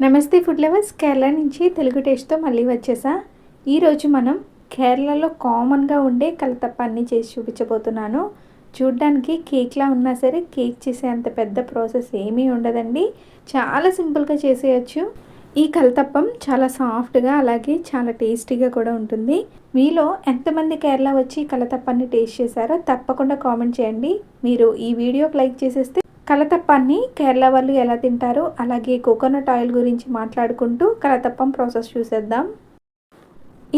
నమస్తే food lovers, Kerala నుంచి తెలుగు టేస్ట్తో మళ్ళీ వచ్చేసా. ఈరోజు మనం కేరళలో కామన్గా ఉండే కలతప్పాన్ని చేసి చూపించబోతున్నాను. చూడ్డానికి కేక్లా ఉన్నా సరే కేక్ చేసే అంత పెద్ద ప్రాసెస్ ఏమీ ఉండదండి. చాలా సింపుల్గా చేసేయచ్చు. ఈ కలతప్పం చాలా సాఫ్ట్గా అలాగే చాలా టేస్టీగా కూడా ఉంటుంది. మీలో ఎంతమంది కేరళ వచ్చి కలతప్పాన్ని టేస్ట్ చేశారో తప్పకుండా కామెంట్ చేయండి. మీరు ఈ వీడియోకి లైక్ చేసేస్తే కలతప్పాన్ని కేరళ వాళ్ళు ఎలా తింటారో అలాగే కోకోనట్ ఆయిల్ గురించి మాట్లాడుకుంటూ కలతప్పం ప్రాసెస్ చూసేద్దాం.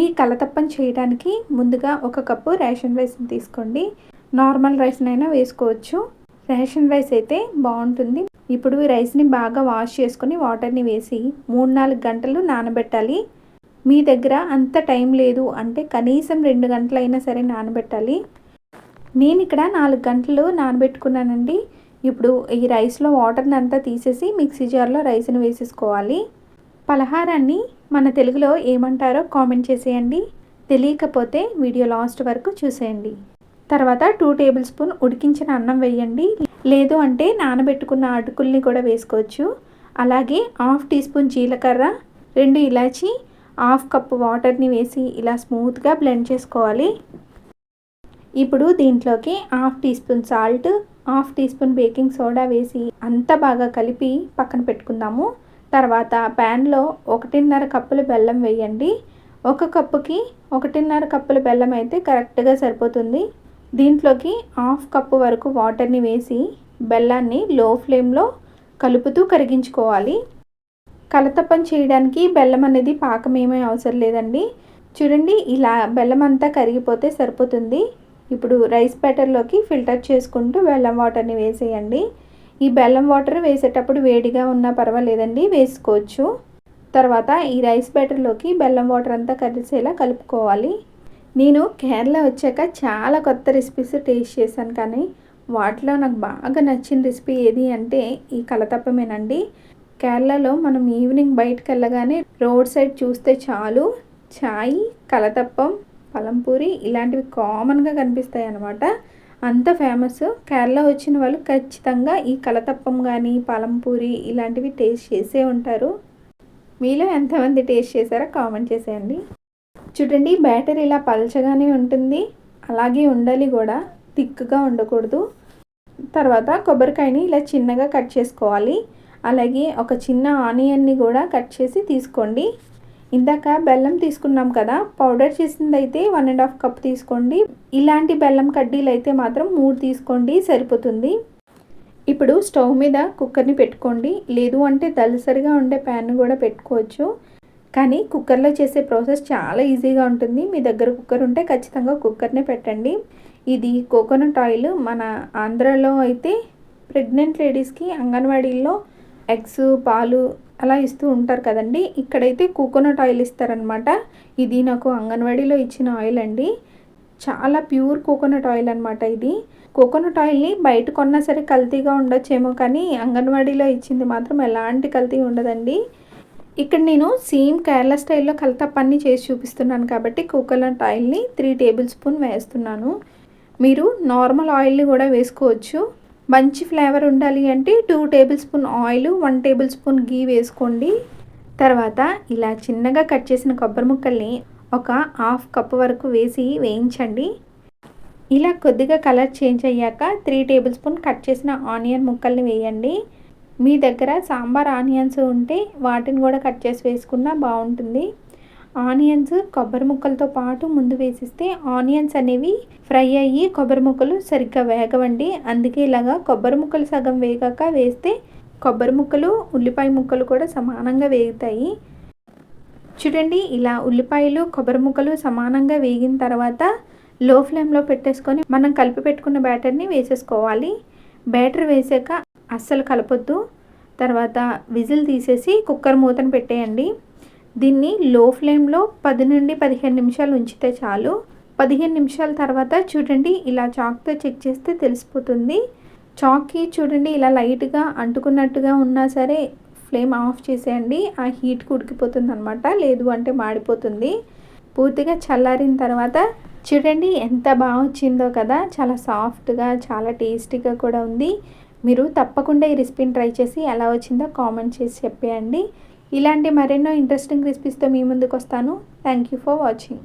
ఈ కలతప్పం చేయడానికి ముందుగా 1 కప్పు రేషన్ రైస్ని తీసుకోండి. నార్మల్ రైస్నైనా వేసుకోవచ్చు. రేషన్ రైస్ అయితే బాగుంటుంది. ఇప్పుడు ఈ రైస్ని బాగా వాష్ చేసుకొని వాటర్ని వేసి 3-4 గంటలు నానబెట్టాలి. మీ దగ్గర అంత టైం లేదు అంటే కనీసం 2 గంటలైనా సరే నానబెట్టాలి. నేను ఇక్కడ 4 గంటలు నానబెట్టుకున్నానండి. ఇప్పుడు ఈ రైస్లో వాటర్ని అంతా తీసేసి మిక్సీ జార్లో రైస్ని వేసేసుకోవాలి. పలహారాన్ని మన తెలుగులో ఏమంటారో కామెంట్ చేసేయండి. తెలియకపోతే వీడియో లాస్ట్ వరకు చూసేయండి. తర్వాత 2 టేబుల్ స్పూన్ ఉడికించిన అన్నం వేయండి. లేదు అంటే నానబెట్టుకున్న అటుకుల్ని కూడా వేసుకోవచ్చు. అలాగే 1/2 టీ స్పూన్ జీలకర్ర, 2 ఇలాచి, 1/2 కప్పు వాటర్ని వేసి ఇలా స్మూత్గా బ్లెండ్ చేసుకోవాలి. ఇప్పుడు దీంట్లోకి 1/2 teaspoon salt, 1/2 teaspoon baking soda వేసి అంతా బాగా కలిపి పక్కన పెట్టుకుందాము. తర్వాత ప్యాన్లో 1.5 కప్పులు బెల్లం వేయండి. 1 కప్పుకి 1.5 కప్పుల బెల్లం అయితే కరెక్ట్గా సరిపోతుంది. దీంట్లోకి 1/2 కప్పు వరకు వాటర్ని వేసి బెల్లాన్ని లో ఫ్లేమ్లో కలుపుతూ కరిగించుకోవాలి. కలతప్పం చేయడానికి బెల్లం అనేది పాకం ఏమీ అవసరం లేదండి. చూడండి, ఇలా బెల్లం అంతా కరిగిపోతే సరిపోతుంది. ఇప్పుడు రైస్ బ్యాటర్లోకి ఫిల్టర్ చేసుకుంటూ బెల్లం వాటర్ని వేసేయండి. ఈ బెల్లం వాటర్ వేసేటప్పుడు వేడిగా ఉన్నా పర్వాలేదండి, వేసుకోవచ్చు. తర్వాత ఈ రైస్ బ్యాటర్లోకి బెల్లం వాటర్ అంతా కలిసేలా కలుపుకోవాలి. నేను కేరళ వచ్చాక చాలా కొత్త రెసిపీస్ టేస్ట్ చేశాను, కానీ వాటిలో నాకు బాగా నచ్చిన రెసిపీ ఏది అంటే ఈ కలతప్పమేనండి. కేరళలో మనం ఈవినింగ్ బయటకు వెళ్ళగానే రోడ్ సైడ్ చూస్తే చాలు చాయ్, కలతప్పం, పలంపూరి ఇలాంటివి కామన్గా కనిపిస్తాయి అన్నమాట. అంత ఫేమస్. కేరళ వచ్చిన వాళ్ళు ఖచ్చితంగా ఈ కలతప్పం కానీ పలంపూరి ఇలాంటివి టేస్ట్ చేసే ఉంటారు. మీలో ఎంతమంది టేస్ట్ చేశారో కామెంట్ చేసేయండి. చూడండి, బ్యాటర్ ఇలా పలచగానే ఉంటుంది, అలాగే ఉండాలి కూడా, థిక్గా ఉండకూడదు. తర్వాత కొబ్బరికాయని ఇలా చిన్నగా కట్ చేసుకోవాలి. అలాగే ఒక చిన్న ఆనియన్ని కూడా కట్ చేసి తీసుకోండి. ఇందాక బెల్లం తీసుకున్నాం కదా, పౌడర్ చేసింది అయితే 1.5 కప్ తీసుకోండి. ఇలాంటి బెల్లం కడ్డీలు అయితే మాత్రం 3 తీసుకోండి, సరిపోతుంది. ఇప్పుడు స్టవ్ మీద కుక్కర్ని పెట్టుకోండి. లేదు అంటే దళసరిగా ఉండే ప్యాన్ కూడా పెట్టుకోవచ్చు. కానీ కుక్కర్లో చేసే ప్రాసెస్ చాలా ఈజీగా ఉంటుంది. మీ దగ్గర కుక్కర్ ఉంటే ఖచ్చితంగా కుక్కర్నే పెట్టండి. ఇది కోకోనట్ ఆయిల్. మన ఆంధ్రాలో అయితే ప్రెగ్నెంట్ లేడీస్కి అంగన్వాడీల్లో ఎగ్స్, పాలు అలా ఇస్తూ ఉంటారు కదండి. ఇక్కడైతే కోకోనట్ ఆయిల్ ఇస్తారనమాట. ఇది నాకు అంగన్వాడీలో ఇచ్చిన ఆయిల్ అండి. చాలా ప్యూర్ కోకోనట్ ఆయిల్ అనమాట ఇది. కోకోనట్ ఆయిల్ని బయట కొన్నా సరే కల్తీగా ఉండొచ్చేమో, కానీ అంగన్వాడీలో ఇచ్చింది మాత్రం ఎలాంటి కల్తీ ఉండదండి. ఇక్కడ నేను సేమ్ కేరళ స్టైల్లో కలతప్పాన్ని చేసి చూపిస్తున్నాను కాబట్టి కోకోనట్ ఆయిల్ని 3 టేబుల్ స్పూన్ వేస్తున్నాను. మీరు నార్మల్ ఆయిల్ని కూడా వేసుకోవచ్చు. మంచి ఫ్లేవర్ ఉండాలి అంటే 2 table spoon oil, 1 table spoon ghee వేసుకోండి. తర్వాత ఇలా చిన్నగా కట్ చేసిన కొబ్బరి ముక్కల్ని ఒక 1/2 కప్పు వరకు వేసి వేయించండి. ఇలా కొద్దిగా కలర్ చేంజ్ అయ్యాక 3 టేబుల్ స్పూన్ కట్ చేసిన ఆనియన్ ముక్కల్ని వేయండి. మీ దగ్గర సాంబార్ ఆనియన్స్ ఉంటే వాటిని కూడా కట్ చేసి వేసుకున్నా బాగుంటుంది. ఆనియన్స్ కొబ్బరి ముక్కలతో పాటు ముందు వేసిస్తే ఆనియన్స్ అనేవి ఫ్రై అయ్యి కొబ్బరి ముక్కలు సరిగ్గా వేగవండి. అందుకే ఇలాగా కొబ్బరి ముక్కలు సగం వేగాక వేస్తే కొబ్బరి ముక్కలు, ఉల్లిపాయ ముక్కలు కూడా సమానంగా వేగుతాయి. చూడండి, ఇలా ఉల్లిపాయలు, కొబ్బరి ముక్కలు సమానంగా వేగిన తర్వాత లో ఫ్లేమ్లో పెట్టేసుకొని మనం కలిపి పెట్టుకున్న బ్యాటర్ని వేసేసుకోవాలి. బ్యాటర్ వేసాక అస్సలు కలపొద్దు. తర్వాత విజిల్ తీసేసి కుక్కర్ మూతను పెట్టేయండి. దీన్ని లో ఫ్లేమ్లో 10 నుండి 15 నిమిషాలు ఉంచితే చాలు. 15 నిమిషాల తర్వాత చూడండి, ఇలా చాక్తో చెక్ చేస్తే తెలిసిపోతుంది. చాక్కి చూడండి ఇలా లైట్గా అంటుకున్నట్టుగా ఉన్నా సరే ఫ్లేమ్ ఆఫ్ చేసేయండి. ఆ హీట్కి ఉడికిపోతుంది అనమాట, లేదు అంటే మాడిపోతుంది. పూర్తిగా చల్లారిన తర్వాత చూడండి ఎంత బాగా వచ్చిందో కదా, చాలా సాఫ్ట్గా చాలా టేస్టీగా కూడా ఉంది. మీరు తప్పకుండా ఈ రెసిపీని ట్రై చేసి ఎలా వచ్చిందో కామెంట్ చేసి చెప్పేయండి. ఇలాంటి మరెన్నో ఇంట్రెస్టింగ్ రెసిపీస్తో మీ ముందుకు వస్తాను. Thank you for watching.